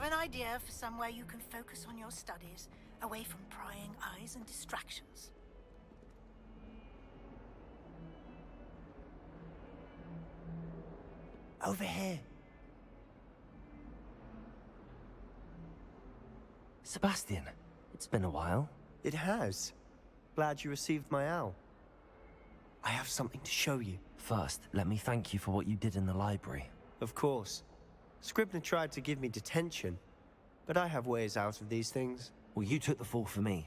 have an idea for somewhere you can focus on your studies, away from prying eyes and distractions? Over here. Sebastian, it's been a while. It has. Glad you received my owl. I have something to show you. First, let me thank you for what you did in the library. Of course. Scribner tried to give me detention, but I have ways out of these things. Well, you took the fall for me,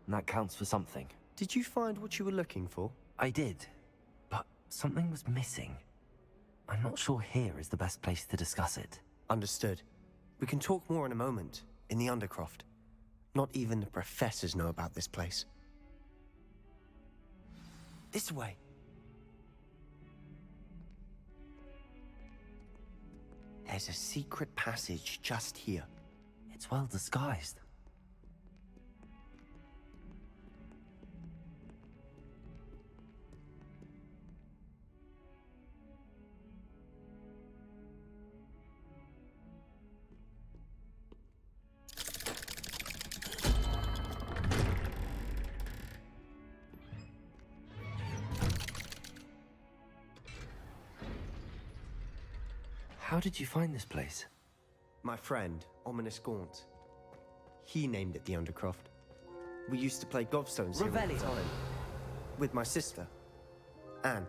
and that counts for something. Did you find what you were looking for? I did, but something was missing. I'm not sure here is the best place to discuss it. Understood. We can talk more in a moment, in the Undercroft. Not even the professors know about this place. This way. There's a secret passage just here. It's well disguised. How did you find this place? My friend, Ominous Gaunt. He named it the Undercroft. We used to play gobstones here all the time. With my sister, Anne.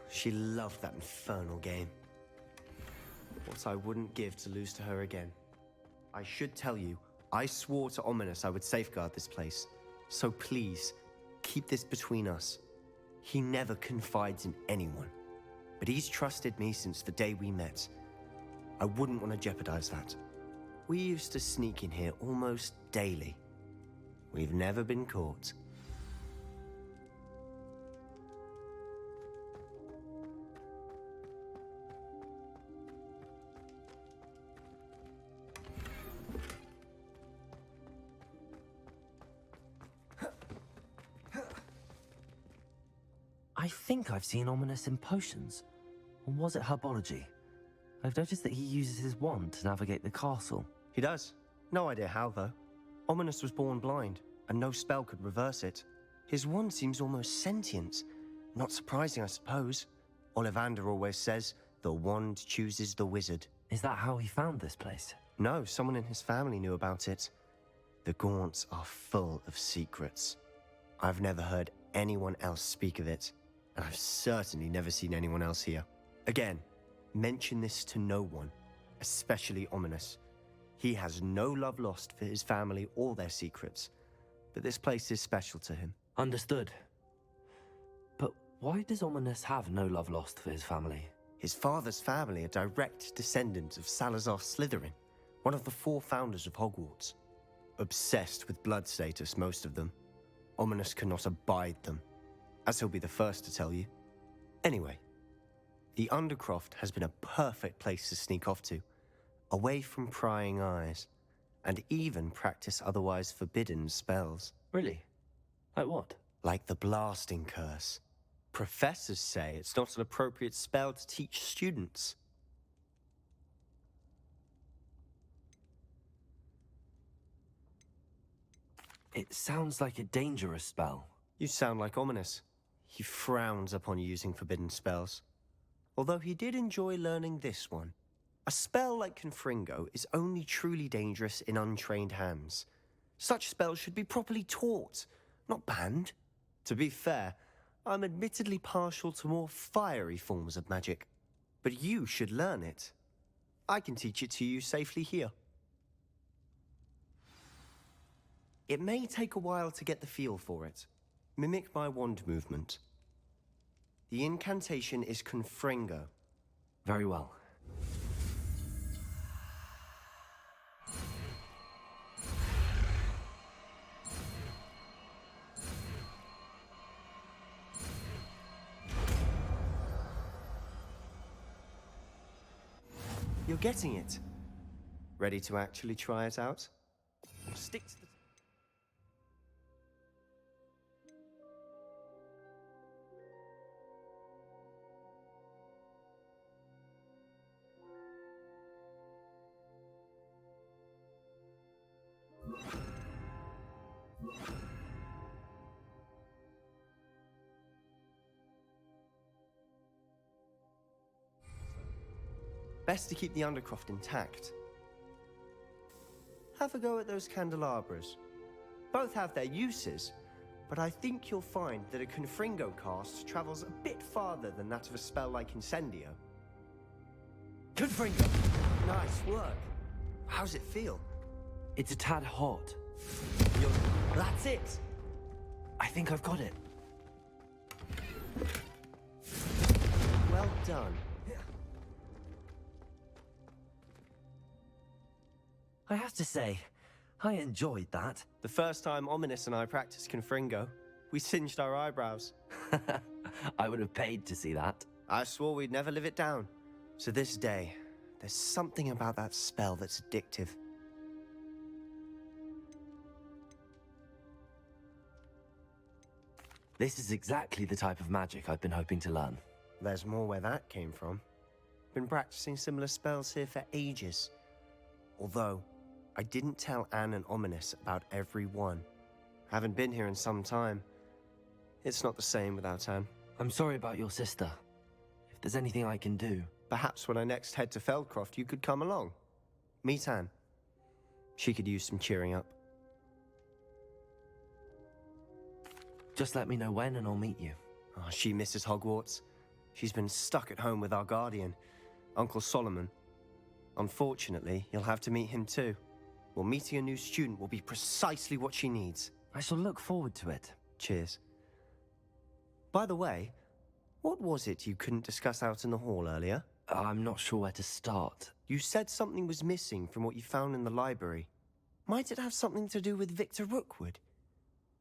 She loved that infernal game. What I wouldn't give to lose to her again. I should tell you, I swore to Ominous I would safeguard this place. So please, keep this between us. He never confides in anyone. But he's trusted me since the day we met. I wouldn't want to jeopardize that. We used to sneak in here almost daily. We've never been caught. I think I've seen Ominous in potions. Or was it herbology? I've noticed that he uses his wand to navigate the castle. He does. No idea how, though. Ominous was born blind, and no spell could reverse it. His wand seems almost sentient. Not surprising, I suppose. Ollivander always says, the wand chooses the wizard. Is that how he found this place? No, someone in his family knew about it. The Gaunts are full of secrets. I've never heard anyone else speak of it, and I've certainly never seen anyone else here. Again, mention this to no one, especially Ominous. He has no love lost for his family or their secrets, but this place is special to him. Understood. But why does Ominous have no love lost for his family? His father's family are direct descendants of Salazar Slytherin, one of the 4 founders of Hogwarts. Obsessed with blood status, most of them. Ominous cannot abide them, as he'll be the first to tell you. Anyway, the Undercroft has been a perfect place to sneak off to, away from prying eyes, and even practice otherwise forbidden spells. Really? Like what? Like the blasting curse. Professors say it's not an appropriate spell to teach students. It sounds like a dangerous spell. You sound like Ominous. He frowns upon using forbidden spells. Although he did enjoy learning this one. A spell like Confringo is only truly dangerous in untrained hands. Such spells should be properly taught, not banned. To be fair, I'm admittedly partial to more fiery forms of magic. But you should learn it. I can teach it to you safely here. It may take a while to get the feel for it. Mimic my wand movement. The incantation is Confringo. Very well. You're getting it. Ready to actually try it out? Stick to the... Best to keep the Undercroft intact. Have a go at those candelabras. Both have their uses, but I think you'll find that a Confringo cast travels a bit farther than that of a spell like Incendio. Confringo! Nice work. How's it feel? It's a tad hot. That's it! I think I've got it. Well done. I have to say, I enjoyed that. The first time Ominous and I practiced Confringo, we singed our eyebrows. I would have paid to see that. I swore we'd never live it down. To this day, there's something about that spell that's addictive. This is exactly the type of magic I've been hoping to learn. There's more where that came from. Been practicing similar spells here for ages. Although, I didn't tell Anne and Ominous about every one. Haven't been here in some time. It's not the same without Anne. I'm sorry about your sister. If there's anything I can do... Perhaps when I next head to Feldcroft, you could come along. Meet Anne. She could use some cheering up. Just let me know when and I'll meet you. Oh, she misses Hogwarts. She's been stuck at home with our guardian, Uncle Solomon. Unfortunately, you'll have to meet him too. Well, meeting a new student will be precisely what she needs. I shall look forward to it. Cheers. By the way, what was it you couldn't discuss out in the hall earlier? I'm not sure where to start. You said something was missing from what you found in the library. Might it have something to do with Victor Rookwood?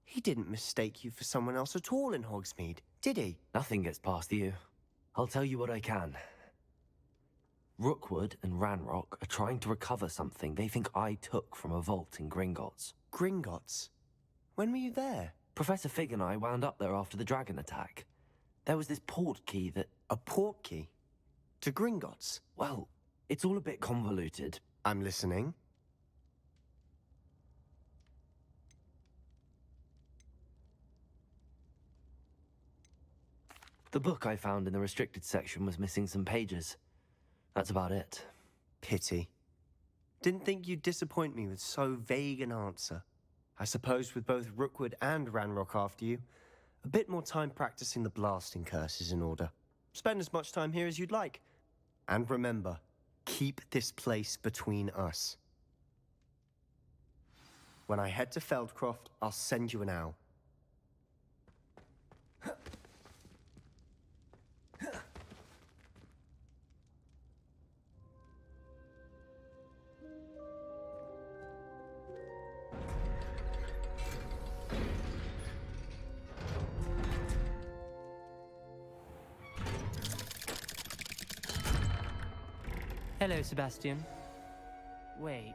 He didn't mistake you for someone else at all in Hogsmeade, did he? Nothing gets past you. I'll tell you what I can. Rookwood and Ranrock are trying to recover something they think I took from a vault in Gringotts. Gringotts? When were you there? Professor Fig and I wound up there after the dragon attack. There was this port key that... A port key? To Gringotts? Well, it's all a bit convoluted. I'm listening. The book I found in the restricted section was missing some pages. That's about it. Pity. Didn't think you'd disappoint me with so vague an answer. I suppose with both Rookwood and Ranrock after you, a bit more time practicing the blasting curse is in order. Spend as much time here as you'd like. And remember, keep this place between us. When I head to Feldcroft, I'll send you an owl. Hello, Sebastian. Wait.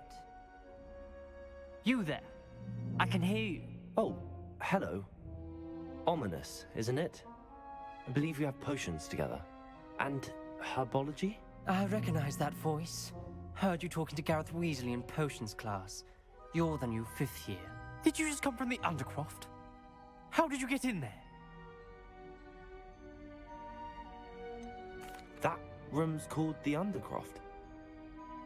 You there? I can hear you. Oh, hello. Ominous, isn't it? I believe we have potions together. And herbology? I recognize that voice. Heard you talking to Gareth Weasley in potions class. You're the new 5th year. Did you just come from the Undercroft? How did you get in there? That room's called the Undercroft.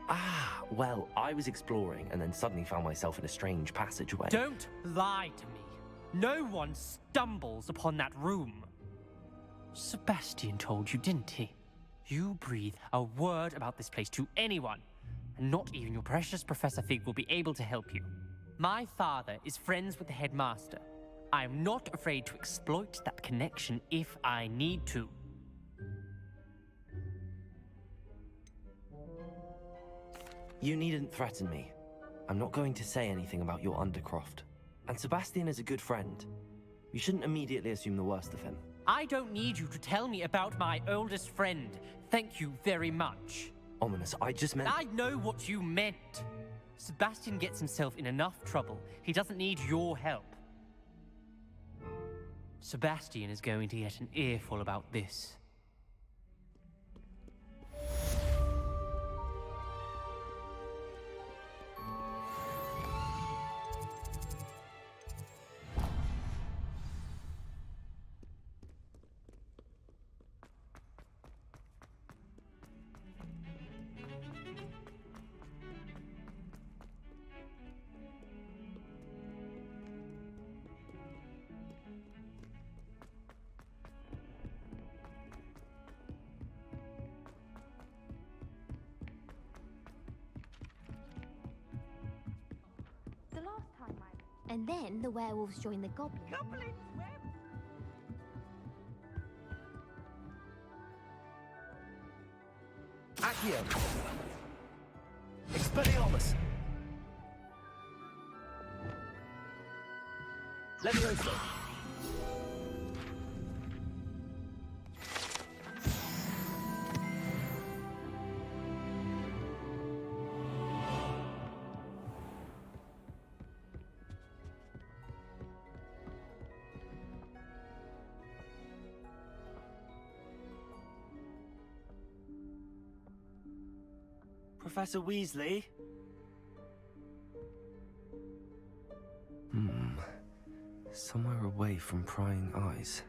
Ah, well, I was exploring and then suddenly found myself in a strange passageway. Don't lie to me. No one stumbles upon that room. Sebastian told you, didn't he? You breathe a word about this place to anyone, and not even your precious Professor Fig will be able to help you. My father is friends with the headmaster. I am not afraid to exploit that connection if I need to. You needn't threaten me. I'm not going to say anything about your Undercroft. And Sebastian is a good friend. You shouldn't immediately assume the worst of him. I don't need you to tell me about my oldest friend. Thank you very much. Ominous, I just meant... I know what you meant. Sebastian gets himself in enough trouble. He doesn't need your help. Sebastian is going to get an earful about this. And then the werewolves join the goblins. Accio! Expelliarmus! Levioso! Professor Weasley? Somewhere away from prying eyes.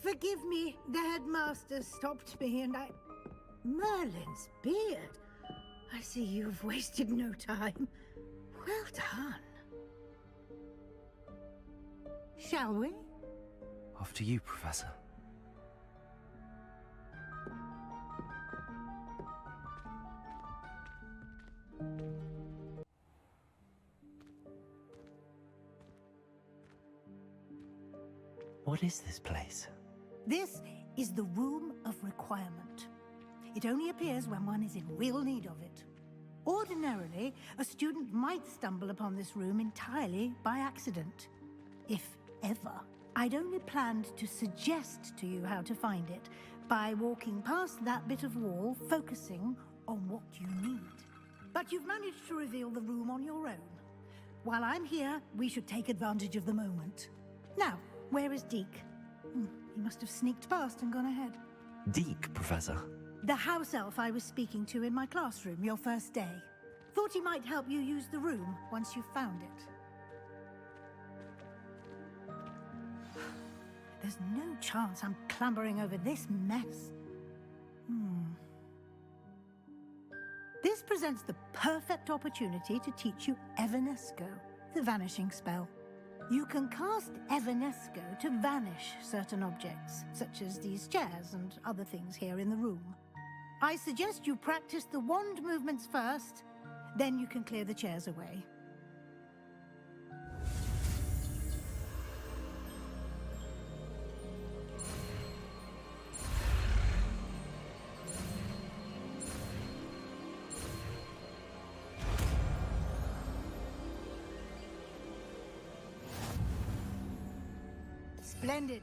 Forgive me, the headmaster stopped me and I... Merlin's beard. I see you've wasted no time. Well done. Shall we? After you, Professor. What is this place? This is the Room of Requirement. It only appears when one is in real need of it. Ordinarily, a student might stumble upon this room entirely by accident. If ever. I'd only planned to suggest to you how to find it by walking past that bit of wall, focusing on what you need. But you've managed to reveal the room on your own. While I'm here, we should take advantage of the moment. Now, where is Deke? He must have sneaked past and gone ahead. Deke, Professor. The house elf I was speaking to in my classroom your first day. Thought he might help you use the room once you found it. There's no chance I'm clambering over this mess. This presents the perfect opportunity to teach you Evanesco, the vanishing spell. You can cast Evanesco to vanish certain objects, such as these chairs and other things here in the room. I suggest you practice the wand movements first, then you can clear the chairs away. Splendid.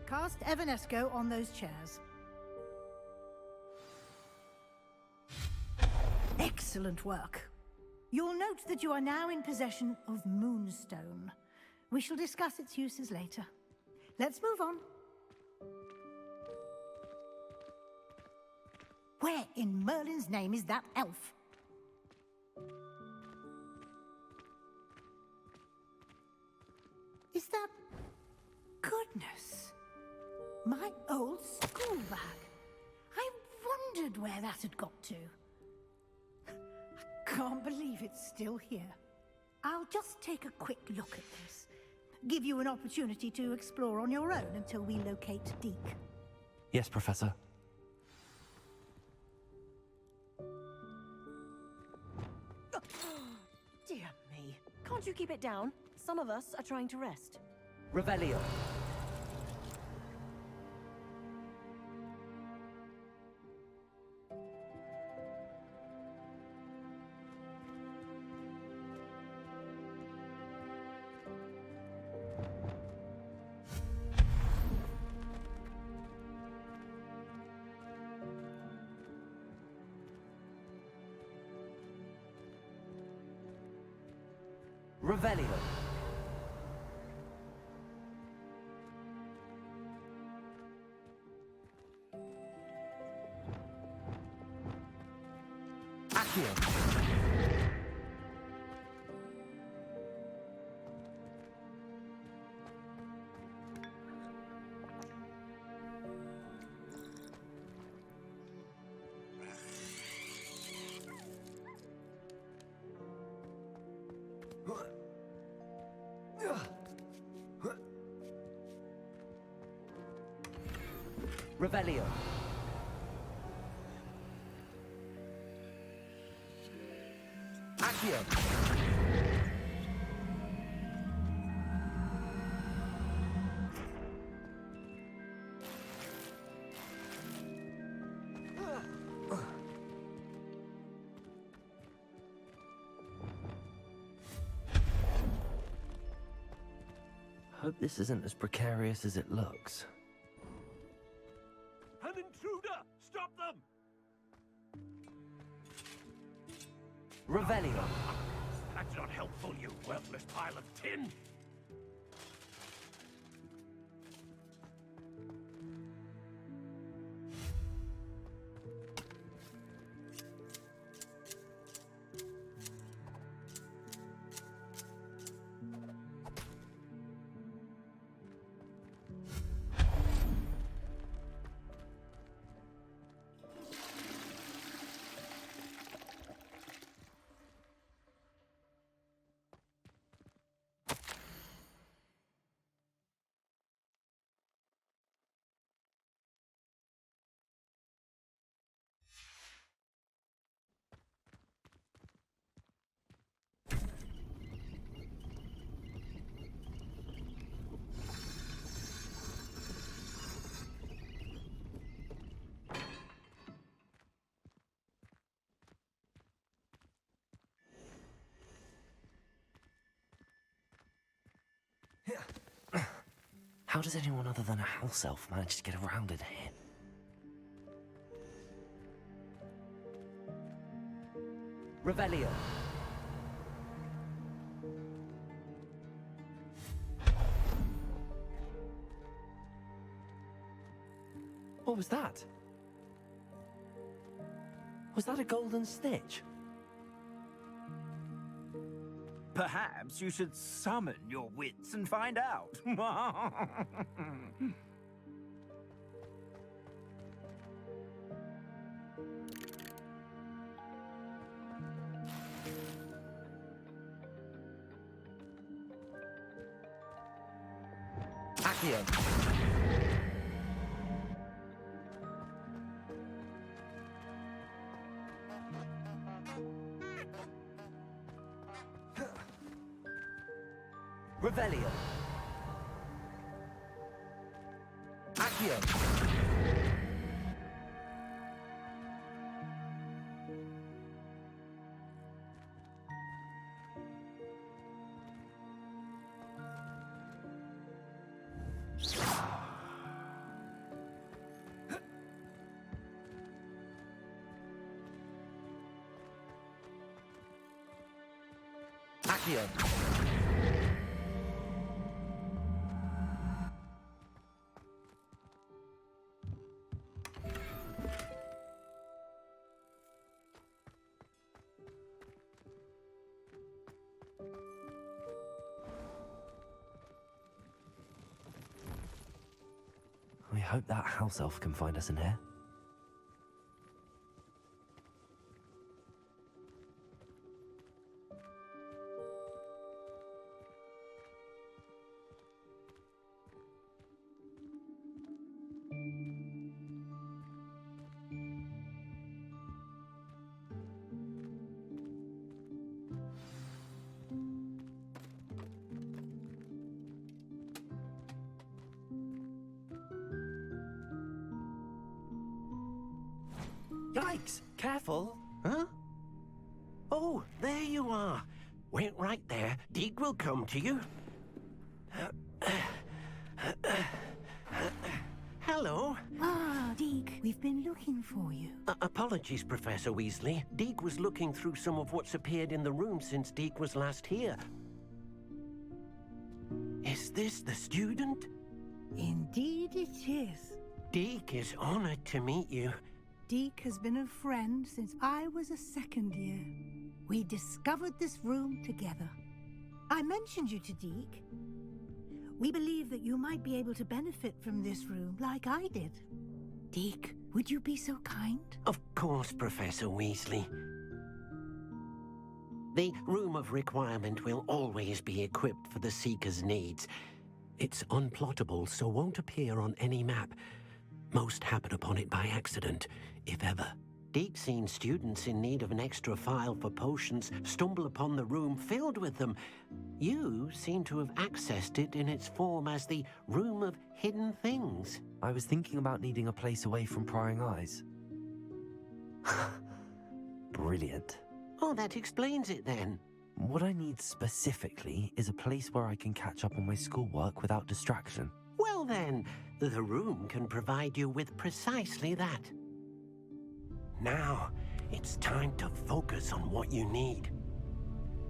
Cast Evanesco on those chairs. Excellent work. You'll note that you are now in possession of Moonstone. We shall discuss its uses later. Let's move on. Where in Merlin's name is that elf? Is that... Goodness. My old school bag. I wondered where that had got to. I can't believe it's still here. I'll just take a quick look at this. Give you an opportunity to explore on your own until we locate Deke. Yes, Professor. Dear me. Can't you keep it down? Some of us are trying to rest. Revelio. Revelio. Accio. Revelio. Accio. Hope this isn't as precarious as it looks. An intruder! Stop them! Revelio. That's not helpful, you worthless pile of tin! How does anyone other than a house elf manage to get around in here? Revelio. What was that? Was that a golden stitch? Perhaps you should summon your wits and find out. Accio. Revelio. Accio. Accio. We hope that house elf can find us in here. Yikes! Careful! Huh? Oh, there you are. Wait right there. Deke will come to you. Hello. Ah, Deke, we've been looking for you. Apologies, Professor Weasley. Deke was looking through some of what's appeared in the room since Deke was last here. Is this the student? Indeed it is. Deke is honored to meet you. Deke has been a friend since I was a second year. We discovered this room together. I mentioned you to Deke. We believe that you might be able to benefit from this room like I did. Deke, would you be so kind? Of course, Professor Weasley. The Room of Requirement will always be equipped for the Seeker's needs. It's unplottable, so won't appear on any map. Most happen upon it by accident, if ever. Deke's seen students in need of an extra file for potions stumble upon the room filled with them. You seem to have accessed it in its form as the Room of Hidden Things. I was thinking about needing a place away from prying eyes. Brilliant. Oh, that explains it then. What I need specifically is a place where I can catch up on my schoolwork without distraction. Well then, the room can provide you with precisely that. Now, it's time to focus on what you need.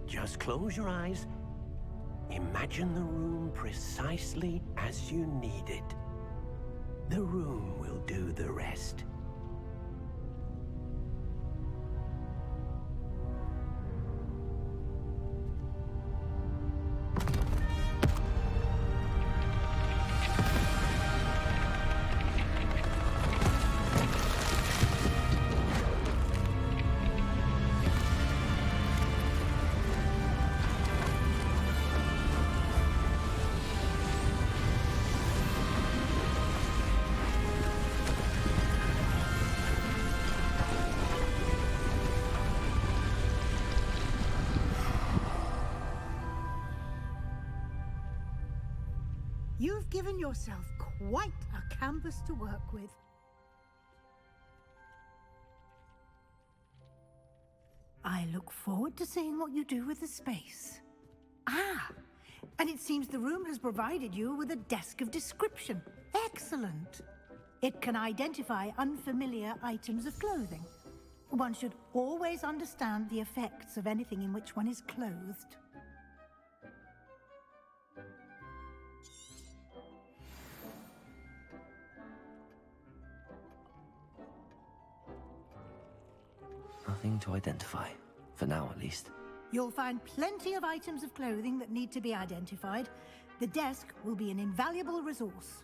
Just close your eyes. Imagine the room precisely as you need it. The room will do the rest. You've given yourself quite a canvas to work with. I look forward to seeing what you do with the space. Ah, and it seems the room has provided you with a desk of description. Excellent. It can identify unfamiliar items of clothing. One should always understand the effects of anything in which one is clothed. Nothing to identify. For now, at least. You'll find plenty of items of clothing that need to be identified. The desk will be an invaluable resource.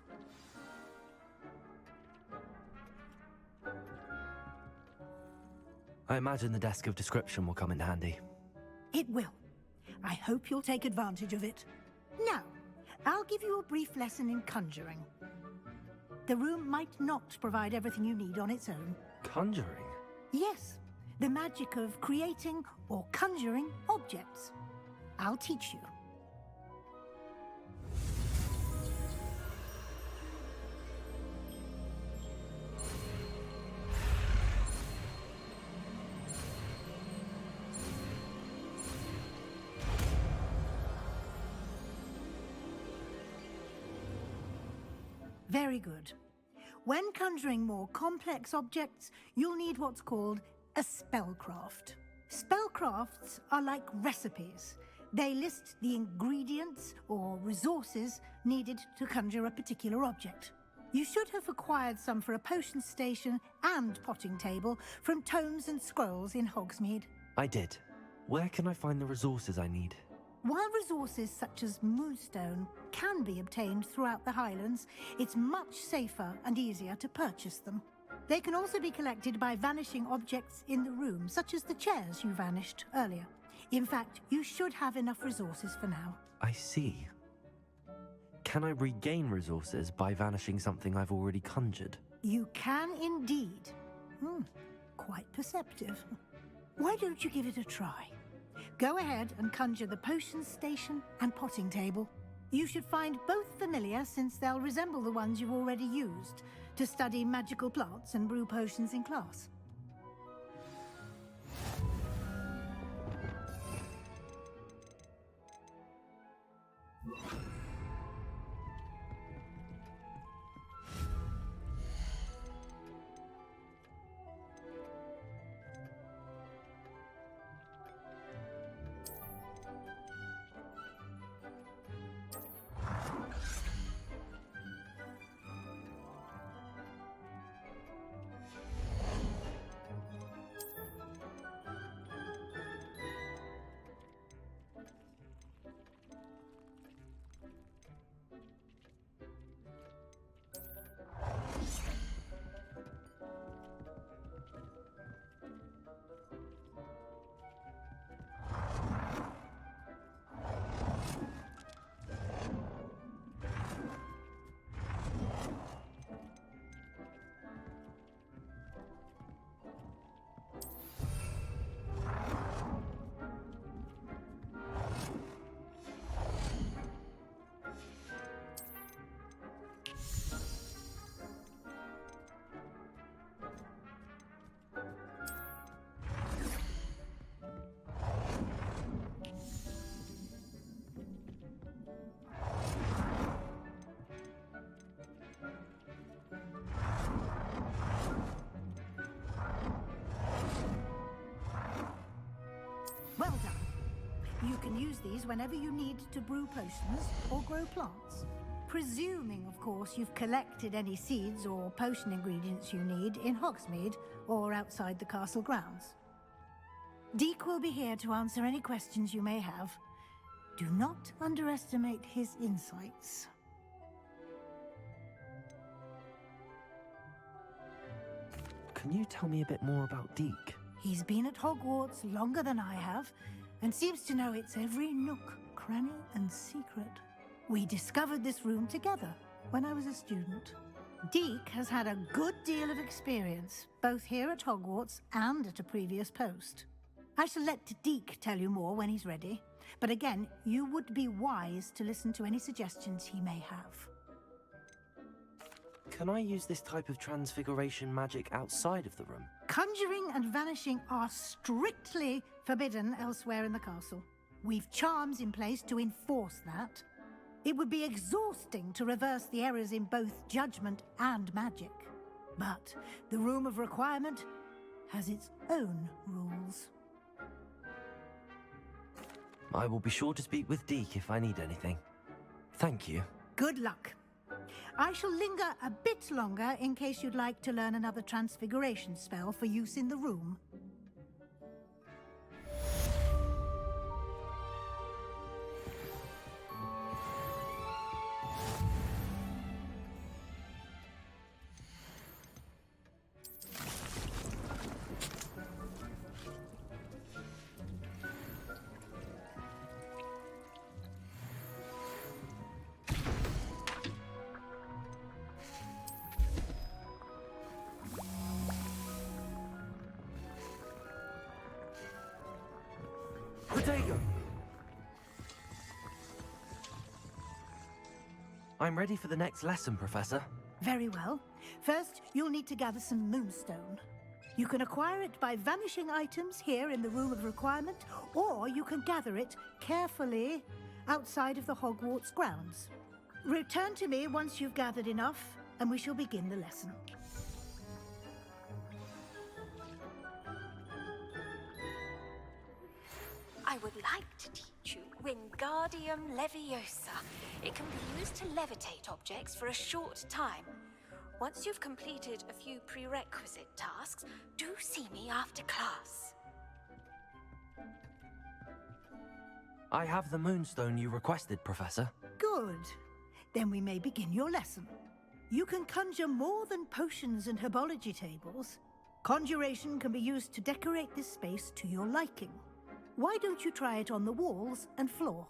I imagine the desk of description will come in handy. It will. I hope you'll take advantage of it. Now, I'll give you a brief lesson in conjuring. The room might not provide everything you need on its own. Conjuring? Yes, the magic of creating or conjuring objects. I'll teach you. Very good. When conjuring more complex objects, you'll need what's called a spellcraft. Spellcrafts are like recipes. They list the ingredients or resources needed to conjure a particular object. You should have acquired some for a potion station and potting table from tomes and scrolls in Hogsmeade. I did. Where can I find the resources I need? While resources such as moonstone can be obtained throughout the Highlands, it's much safer and easier to purchase them. They can also be collected by vanishing objects in the room, such as the chairs you vanished earlier. In fact, you should have enough resources for now. I see. Can I regain resources by vanishing something I've already conjured? You can indeed. Quite perceptive. Why don't you give it a try? Go ahead and conjure the potion station and potting table. You should find both familiar, since they'll resemble the ones you've already used to study magical plants and brew potions in class. can use these whenever you need to brew potions or grow plants. Presuming, of course, you've collected any seeds or potion ingredients you need in Hogsmeade or outside the castle grounds. Deek will be here to answer any questions you may have. Do not underestimate his insights. Can you tell me a bit more about Deke? He's been at Hogwarts longer than I have, and seems to know its every nook, cranny, and secret. We discovered this room together when I was a student. Deke has had a good deal of experience, both here at Hogwarts and at a previous post. I shall let Deke tell you more when he's ready, but again, you would be wise to listen to any suggestions he may have. Can I use this type of transfiguration magic outside of the room? Conjuring and vanishing are strictly forbidden elsewhere in the castle. We've charms in place to enforce that. It would be exhausting to reverse the errors in both judgment and magic. But the Room of Requirement has its own rules. I will be sure to speak with Deke if I need anything. Thank you. Good luck. I shall linger a bit longer in case you'd like to learn another transfiguration spell for use in the room. I'm ready for the next lesson, Professor. Very well. First, you'll need to gather some moonstone. You can acquire it by vanishing items here in the Room of Requirement, or you can gather it carefully outside of the Hogwarts grounds. Return to me once you've gathered enough, and we shall begin the lesson. I would like to teach you Wingardium Leviosa. It can be used to levitate objects for a short time. Once you've completed a few prerequisite tasks, do see me after class. I have the moonstone you requested, Professor. Good. Then we may begin your lesson. You can conjure more than potions and herbology tables. Conjuration can be used to decorate this space to your liking. Why don't you try it on the walls and floor?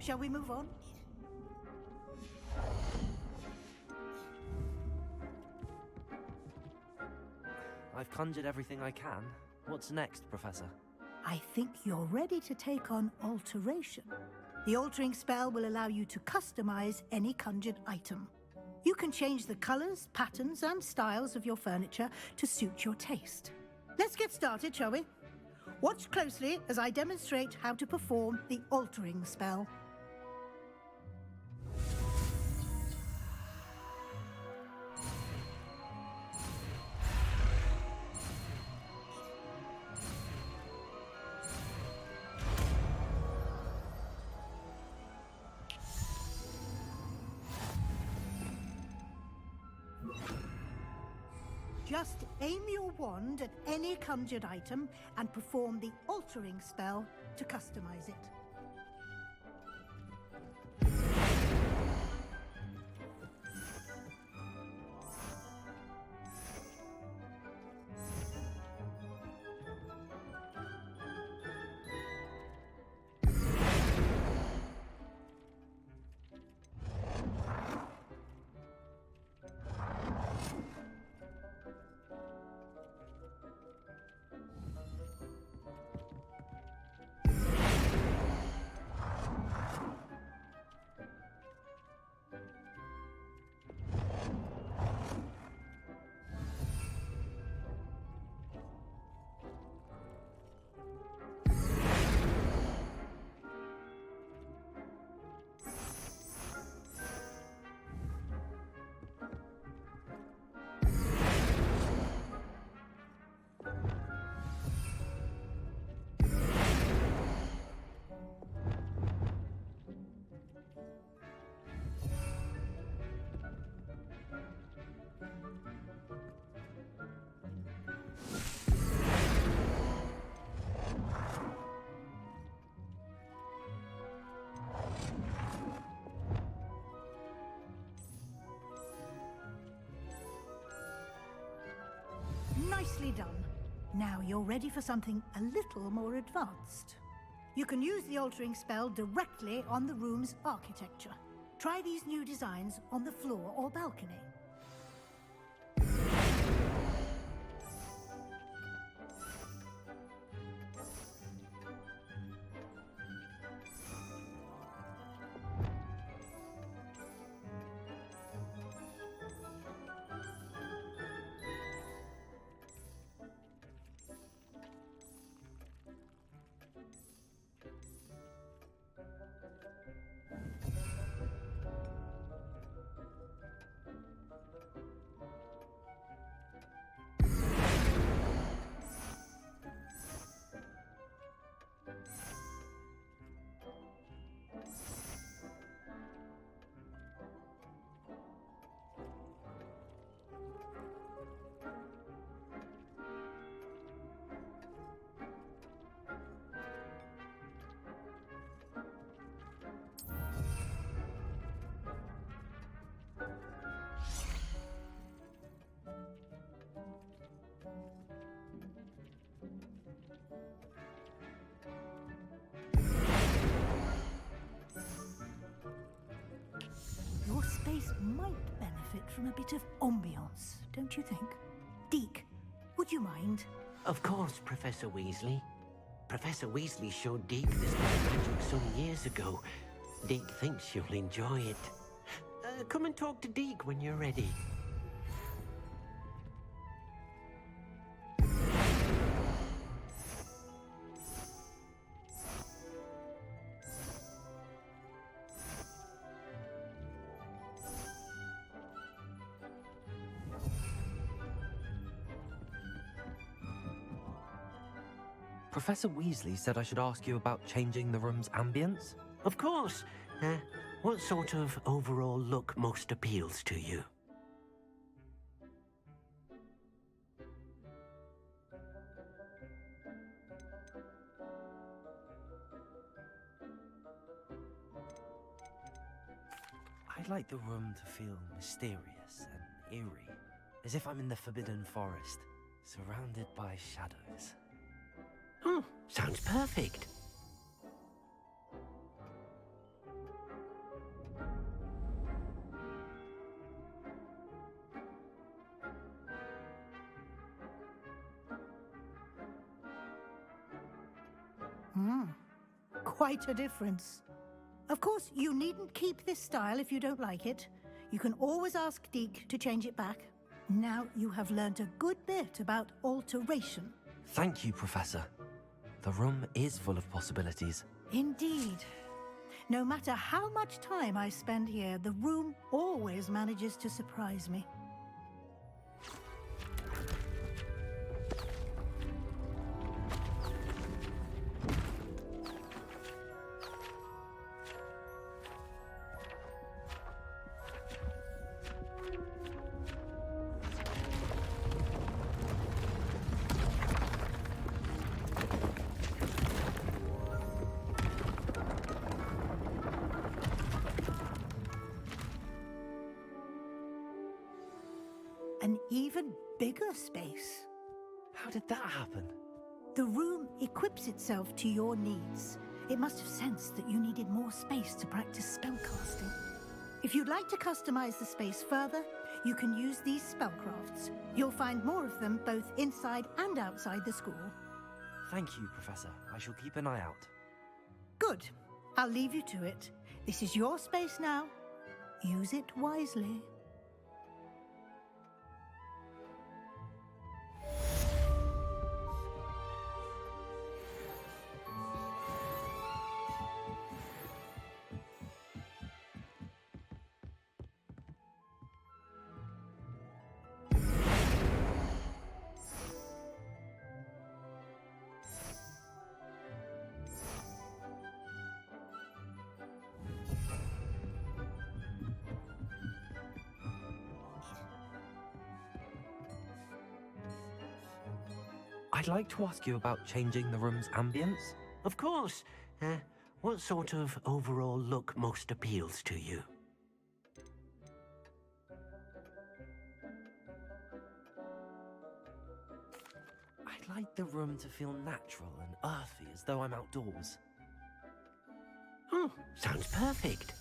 Shall we move on? I've conjured everything I can. What's next, Professor? I think you're ready to take on alteration. The altering spell will allow you to customize any conjured item. You can change the colors, patterns, and styles of your furniture to suit your taste. Let's get started, shall we? Watch closely as I demonstrate how to perform the altering spell. Just aim your wand at any conjured item and perform the altering spell to customize it. Nicely done. Now you're ready for something a little more advanced. You can use the altering spell directly on the room's architecture. Try these new designs on the floor or balcony. Your space might benefit from a bit of ambiance, don't you think? Deke, would you mind? Of course, Professor Weasley. Professor Weasley showed Deke this bit of magic some years ago. Deke thinks you'll enjoy it. Come and talk to Deke when you're ready. Professor Weasley said I should ask you about changing the room's ambience? Of course. What sort of overall look most appeals to you? I'd like the room to feel mysterious and eerie, as if I'm in the Forbidden Forest, surrounded by shadows. Sounds perfect. quite a difference. Of course, you needn't keep this style if you don't like it. You can always ask Deke to change it back. Now you have learnt a good bit about alteration. Thank you, Professor. The room is full of possibilities. Indeed. No matter how much time I spend here, the room always manages to surprise me. An even bigger space. How did that happen? The room equips itself to your needs. It must have sensed that you needed more space to practice spellcasting. If you'd like to customize the space further, you can use these spellcrafts. You'll find more of them both inside and outside the school. Thank you, Professor. I shall keep an eye out. Good. I'll leave you to it. This is your space now. Use it wisely. I'd like to ask you about changing the room's ambience. Of course. What sort of overall look most appeals to you? I'd like the room to feel natural and earthy, as though I'm outdoors. Oh, sounds perfect.